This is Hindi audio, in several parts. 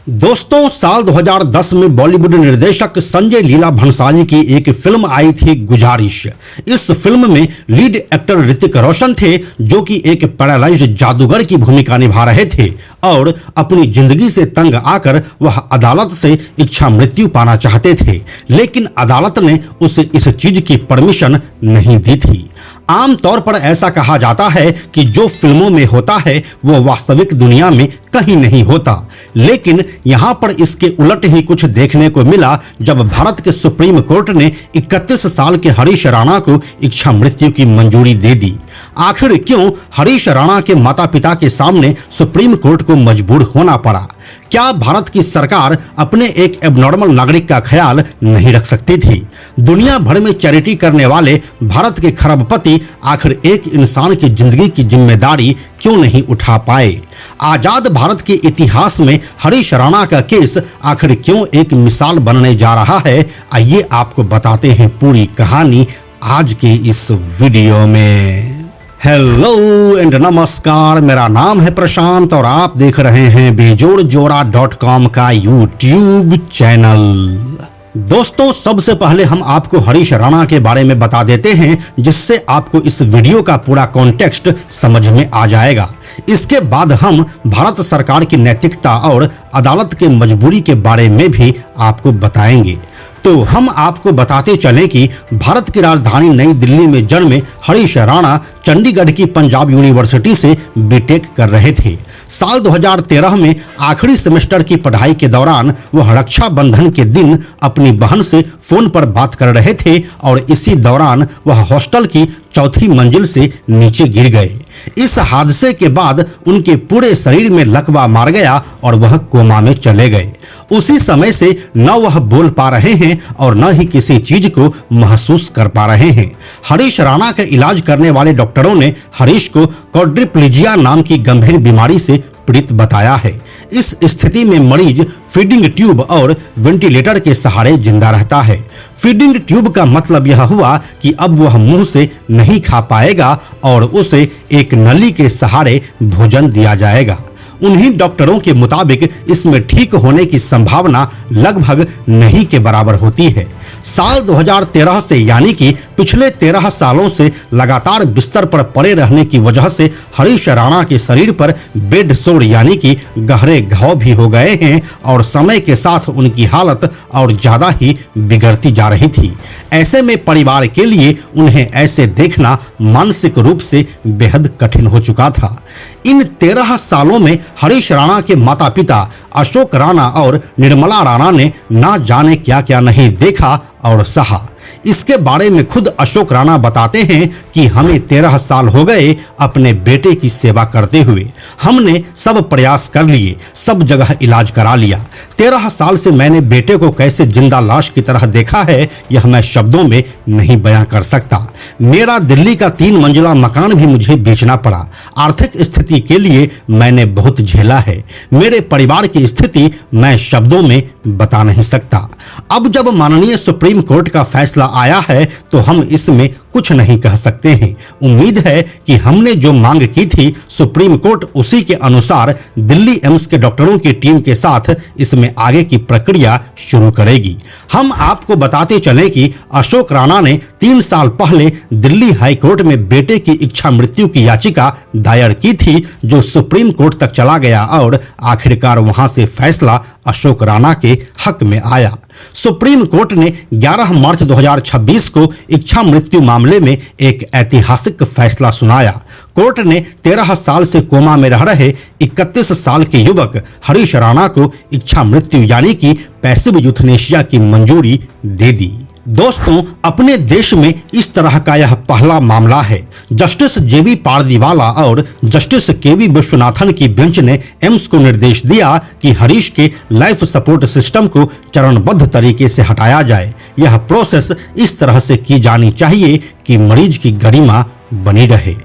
दोस्तों, साल 2010 में बॉलीवुड निर्देशक संजय लीला भंसाली की एक फिल्म आई थी गुजारिश। इस फिल्म में लीड एक्टर ऋतिक रोशन थे, जो कि एक पैरालाइज्ड जादूगर की भूमिका निभा रहे थे और अपनी जिंदगी से तंग आकर वह अदालत से इच्छा मृत्यु पाना चाहते थे, लेकिन अदालत ने उसे इस चीज की परमिशन नहीं दी थी। आमतौर पर ऐसा कहा जाता है कि जो फिल्मों में होता है वो वास्तविक दुनिया में कहीं नहीं होता, लेकिन यहाँ पर इसके उलट ही कुछ देखने को मिला जब भारत के सुप्रीम कोर्ट ने 31 साल के हरीश राणा को इच्छा मृत्यु की मंजूरी दे दी। आखिर क्यों हरीश राणा के माता पिता के सामने सुप्रीम कोर्ट को मजबूर होना पड़ा? क्या भारत की सरकार अपने एक एबनॉर्मल नागरिक का ख्याल नहीं रख सकती थी? दुनिया भर में चैरिटी करने वाले भारत के खरबपति आखिर एक इंसान की जिंदगी की जिम्मेदारी क्यों नहीं उठा पाए? आजाद भारत के इतिहास में हरीश राणा का केस आखिर क्यों एक मिसाल बनने जा रहा है? आइए आपको बताते हैं पूरी कहानी आज के इस वीडियो में। हेलो एंड नमस्कार, मेरा नाम है प्रशांत और आप देख रहे हैं बेजोड़जोड़ा.com का यूट्यूब चैनल। दोस्तों, सबसे पहले हम आपको हरीश राणा के बारे में बता देते हैं, जिससे आपको इस वीडियो का पूरा कॉन्टेक्स्ट समझ में आ जाएगा। इसके बाद हम भारत सरकार की नैतिकता और अदालत के मजबूरी के बारे में भी आपको बताएंगे। तो हम आपको बताते चलें कि भारत की राजधानी नई दिल्ली में जन्मे हरीश राणा चंडीगढ़ की पंजाब यूनिवर्सिटी से बीटेक कर रहे थे। साल 2013 में आखिरी सेमेस्टर की पढ़ाई के दौरान वह रक्षाबंधन के दिन अपनी बहन से फोन पर बात कर रहे थे और इसी दौरान वह हॉस्टल की चौथी मंजिल से नीचे गिर गए। इस हादसे के बाद उनके पूरे शरीर में लकवा मार गया और वह कोमा में चले गए। उसी समय से न वह बोल पा रहे हैं और न ही किसी चीज को महसूस कर पा रहे हैं। हरीश राणा का इलाज करने वाले डॉक्टरों ने हरीश को क्वाड्रिप्लीजिया नाम की गंभीर बीमारी से पीड़ित बताया है। इस स्थिति में मरीज फीडिंग ट्यूब और वेंटिलेटर के सहारे जिंदा रहता है। फीडिंग ट्यूब का मतलब यह हुआ कि अब वह मुंह से नहीं खा पाएगा और उसे एक नली के सहारे भोजन दिया जाएगा। उन्हीं डॉक्टरों के मुताबिक इसमें ठीक होने की संभावना लगभग नहीं के बराबर होती है। साल 2013 से यानी कि पिछले 13 सालों से लगातार बिस्तर पर पड़े रहने की वजह से हरीश राणा के शरीर पर बेड सोर यानी कि गहरे घाव भी हो गए हैं और समय के साथ उनकी हालत और ज्यादा ही बिगड़ती जा रही थी। ऐसे में परिवार के लिए उन्हें ऐसे देखना मानसिक रूप से बेहद कठिन हो चुका था। इन 13 सालों में हरीश राणा के माता पिता अशोक राणा और निर्मला राणा ने ना जाने क्या क्या नहीं देखा और सहा। इसके बारे में खुद अशोक राणा बताते हैं कि हमें 13 साल हो गए अपने बेटे की सेवा करते हुए। हमने सब प्रयास कर लिए, सब जगह इलाज करा लिया। 13 साल से मैंने बेटे को कैसे जिंदा लाश की तरह देखा है, यह मैं शब्दों में नहीं बयां कर सकता। मेरा दिल्ली का 3 मंजिला मकान भी मुझे बेचना पड़ा। आर्थिक स्थिति के लिए मैंने बहुत झेला है। मेरे परिवार की स्थिति मैं शब्दों में बता नहीं सकता। अब जब माननीय सुप्रीम कोर्ट का फैसला आया है तो हम इसमें कुछ नहीं कह सकते हैं। उम्मीद है कि हमने जो मांग की थी सुप्रीम कोर्ट उसी के अनुसार दिल्ली एम्स के डॉक्टरों की टीम के साथ इसमें आगे की प्रक्रिया शुरू करेगी। हम आपको बताते चलें कि अशोक राणा ने 3 साल पहले दिल्ली हाई कोर्ट में बेटे की इच्छा मृत्यु की याचिका दायर की थी, जो सुप्रीम कोर्ट तक चला गया और आखिरकार वहां से फैसला अशोक राणा के हक में आया। सुप्रीम कोर्ट ने 11 मार्च 2026 को इच्छा मृत्यु मामले में एक ऐतिहासिक फैसला सुनाया। कोर्ट ने 13 साल से कोमा में रह रहे 31 साल के युवक हरीश राणा को इच्छा मृत्यु यानी कि पैसिव यूथनेशिया की मंजूरी दे दी। दोस्तों, अपने देश में इस तरह का यह पहला मामला है। जस्टिस जेबी पारदीवाला और जस्टिस केवी विश्वनाथन की बेंच ने एम्स को निर्देश दिया कि हरीश के लाइफ सपोर्ट सिस्टम को चरणबद्ध तरीके से हटाया जाए। यह प्रोसेस इस तरह से की जानी चाहिए कि मरीज की गरिमा बनी रहे।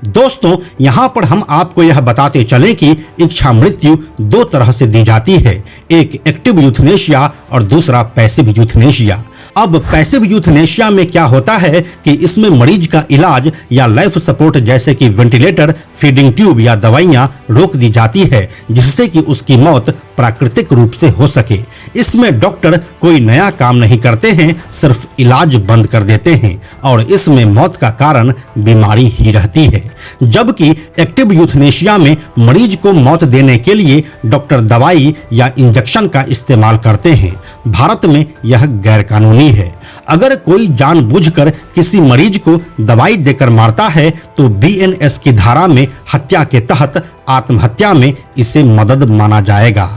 दोस्तों, यहाँ पर हम आपको यह बताते चलें कि इच्छा मृत्यु दो तरह से दी जाती है, एक एक्टिव यूथनेशिया और दूसरा पैसिव यूथनेशिया। अब पैसिव यूथनेशिया में क्या होता है कि इसमें मरीज का इलाज या लाइफ सपोर्ट जैसे कि वेंटिलेटर, फीडिंग ट्यूब या दवाइयां रोक दी जाती है, जिससे कि उसकी मौत प्राकृतिक रूप से हो सके। इसमें डॉक्टर कोई नया काम नहीं करते हैं, सिर्फ इलाज बंद कर देते हैं और इसमें मौत का कारण बीमारी ही रहती है। जबकि एक्टिव यूथनेशिया में मरीज को मौत देने के लिए डॉक्टर दवाई या इंजेक्शन का इस्तेमाल करते हैं। भारत में यह गैर कानूनी है। अगर कोई जानबूझकर किसी मरीज को दवाई देकर मारता है तो BNS की धारा में हत्या के तहत आत्महत्या में इसे मदद माना जाएगा।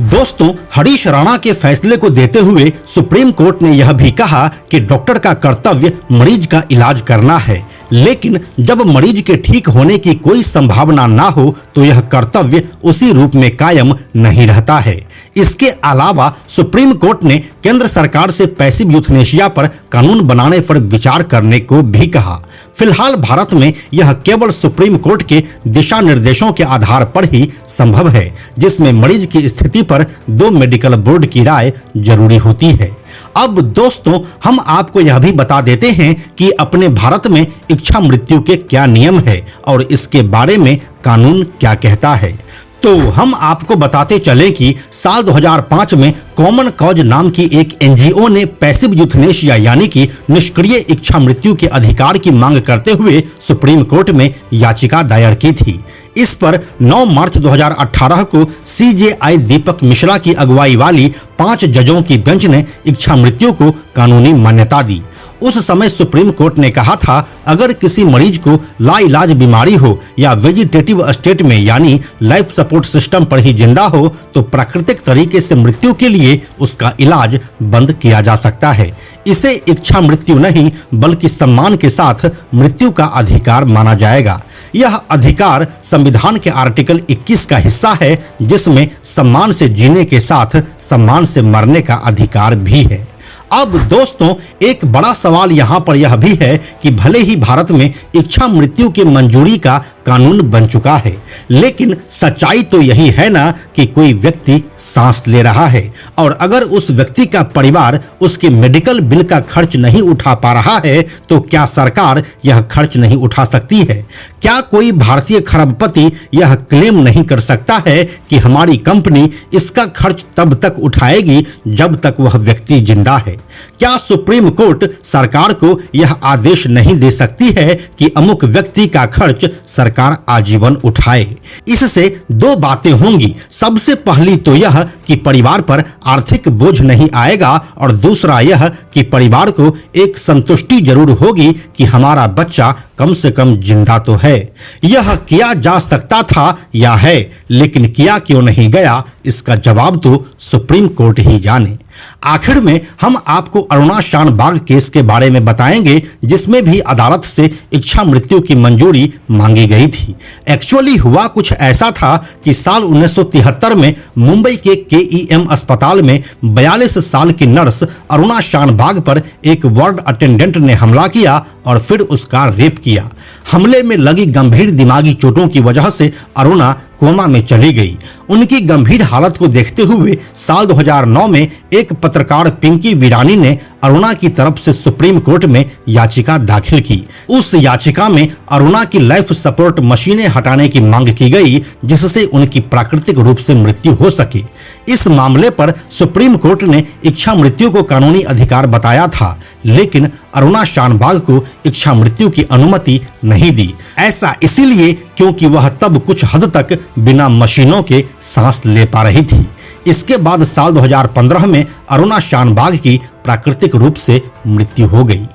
दोस्तों, हरीश राणा के फैसले को देते हुए सुप्रीम कोर्ट ने यह भी कहा कि डॉक्टर का कर्तव्य मरीज का इलाज करना है, लेकिन जब मरीज के ठीक होने की कोई संभावना ना हो तो यह कर्तव्य उसी रूप में कायम नहीं रहता है। इसके अलावा सुप्रीम कोर्ट ने केंद्र सरकार से पैसिव यूथनेशिया पर कानून बनाने पर विचार करने को भी कहा। फिलहाल भारत में यह केवल सुप्रीम कोर्ट के दिशा निर्देशों के आधार पर ही संभव है, जिसमें मरीज की स्थिति पर 2 मेडिकल बोर्ड की राय जरूरी होती है। अब दोस्तों, हम आपको यह भी बता देते हैं कि अपने भारत में इच्छा मृत्यु के क्या नियम है और इसके बारे में कानून क्या कहता है। तो हम आपको बताते चले कि साल 2005 में कॉमन कॉज नाम की एक NGO ने पैसिव यूथनेशिया यानी कि निष्क्रिय इच्छा मृत्यु के अधिकार की मांग करते हुए सुप्रीम कोर्ट में याचिका दायर की थी। इस पर 9 मार्च 2018 को CJI दीपक मिश्रा की अगुवाई वाली 5 जजों की बेंच ने इच्छा मृत्यु को कानूनी मान्यता दी। उस समय सुप्रीम कोर्ट ने कहा था, अगर किसी मरीज को लाइलाज बीमारी हो या वेजिटेटिव स्टेट में यानी लाइफ सपोर्ट सिस्टम पर ही जिंदा हो तो प्राकृतिक तरीके से मृत्यु के लिए उसका इलाज बंद किया जा सकता है। इसे इच्छा मृत्यु नहीं बल्कि सम्मान के साथ मृत्यु का अधिकार माना जाएगा। यह अधिकार संविधान के आर्टिकल 21 का हिस्सा है, जिसमें सम्मान से जीने के साथ सम्मान से मरने का अधिकार भी है। अब दोस्तों, एक बड़ा सवाल यहाँ पर यह भी है कि भले ही भारत में इच्छा मृत्यु की मंजूरी का कानून बन चुका है, लेकिन सच्चाई तो यही है ना कि कोई व्यक्ति सांस ले रहा है और अगर उस व्यक्ति का परिवार उसके मेडिकल बिल का खर्च नहीं उठा पा रहा है तो क्या सरकार यह खर्च नहीं उठा सकती है? क्या कोई भारतीय खरबपति यह क्लेम नहीं कर सकता है कि हमारी कंपनी इसका खर्च तब तक उठाएगी जब तक वह व्यक्ति जिंदा है? क्या सुप्रीम कोर्ट सरकार को यह आदेश नहीं दे सकती है कि अमुक व्यक्ति का खर्च सरकार आजीवन उठाए? इससे 2 बातें होंगी। सबसे पहली तो यह कि परिवार पर आर्थिक बोझ नहीं आएगा और दूसरा यह कि परिवार को एक संतुष्टि जरूर होगी कि हमारा बच्चा कम से कम जिंदा तो है। यह किया जा सकता था या है, लेकिन किया क्यों नहीं गया, इसका जवाब तो सुप्रीम कोर्ट ही जाने। आखिर में हम आपको अरुणा शान बाग केस के बारे में बताएंगे, जिसमें भी अदालत से इच्छा मृत्यु की मंजूरी मांगी गई थी। एक्चुअली हुआ कुछ ऐसा था कि साल 1973 में मुंबई के KEM अस्पताल में 42 साल की नर्स अरुणा शान बाग पर एक वार्ड अटेंडेंट ने हमला किया और फिर उसका रेप किया। हमले में लगी गंभीर दिमागी चोटों की वजह से अरुणा कोमा में चली गई। उनकी गंभीर हालत को देखते हुए साल 2009 में एक पत्रकार पिंकी वीरानी ने अरुणा की तरफ से सुप्रीम कोर्ट में याचिका दाखिल की। उस याचिका में अरुणा की लाइफ सपोर्ट मशीनें हटाने की मांग की गई, जिससे उनकी प्राकृतिक रूप से मृत्यु हो सके। इस मामले पर सुप्रीम कोर्ट ने इच्छा मृत्यु को कानूनी अधिकार बताया था, लेकिन अरुणा शान बाग को इच्छा मृत्यु की अनुमति नहीं दी। ऐसा इसीलिए क्योंकि वह तब कुछ हद तक बिना मशीनों के सांस ले पा रही थी। इसके बाद साल 2015 में अरुणा शान बाग की प्राकृतिक रूप से मृत्यु हो गई।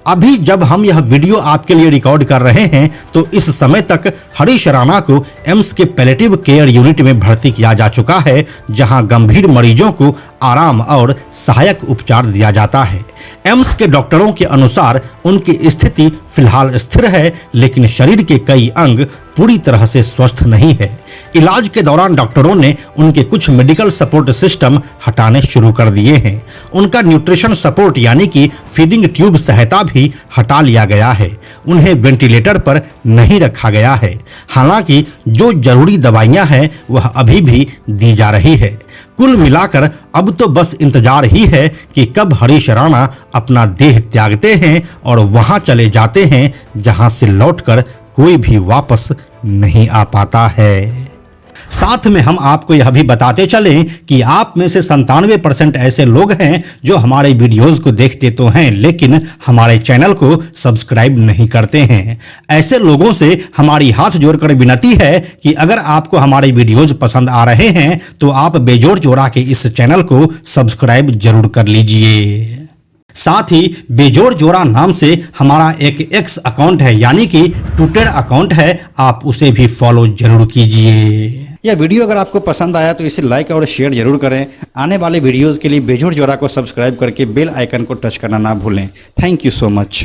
अभी जब हम यह वीडियो आपके लिए रिकॉर्ड कर रहे हैं तो इस समय तक हरीश राणा को एम्स के पैलेटिव केयर यूनिट में भर्ती किया जा चुका है, जहां गंभीर मरीजों को आराम और सहायक उपचार दिया जाता है। एम्स के डॉक्टरों के अनुसार उनकी स्थिति फिलहाल स्थिर है, लेकिन शरीर के कई अंग पूरी तरह से स्वस्थ नहीं है। इलाज के दौरान डॉक्टरों ने उनके कुछ मेडिकल सपोर्ट सिस्टम हटाने शुरू कर दिए हैं। उनका न्यूट्रिशन सपोर्ट यानी कि फीडिंग ट्यूब सहायता भी हटा लिया गया है। उन्हें वेंटिलेटर पर नहीं रखा गया है। हालांकि जो जरूरी दवाइयां हैं वह अभी भी दी जा रही है। कुल मिलाकर अब तो बस इंतजार ही है कि कब हरीश राणा अपना देह त्यागते हैं और वहां चले जाते हैं जहां से लौटकर कोई भी वापस नहीं आ पाता है। साथ में हम आपको यह भी बताते चलें कि आप में से 97% ऐसे लोग हैं जो हमारे वीडियोस को देखते तो हैं लेकिन हमारे चैनल को सब्सक्राइब नहीं करते हैं। ऐसे लोगों से हमारी हाथ जोड़कर विनती है कि अगर आपको हमारे वीडियोस पसंद आ रहे हैं तो आप बेजोड़ जोड़ा के इस चैनल को सब्सक्राइब जरूर कर लीजिए। साथ ही बेजोड़ जोड़ा नाम से हमारा एक एक्स अकाउंट है यानी कि ट्विटर अकाउंट है, आप उसे भी फॉलो जरूर कीजिए। यह वीडियो अगर आपको पसंद आया तो इसे लाइक और शेयर जरूर करें। आने वाले वीडियोस के लिए बेजोड़ जोड़ा को सब्सक्राइब करके बेल आइकन को टच करना ना भूलें। Thank you so much.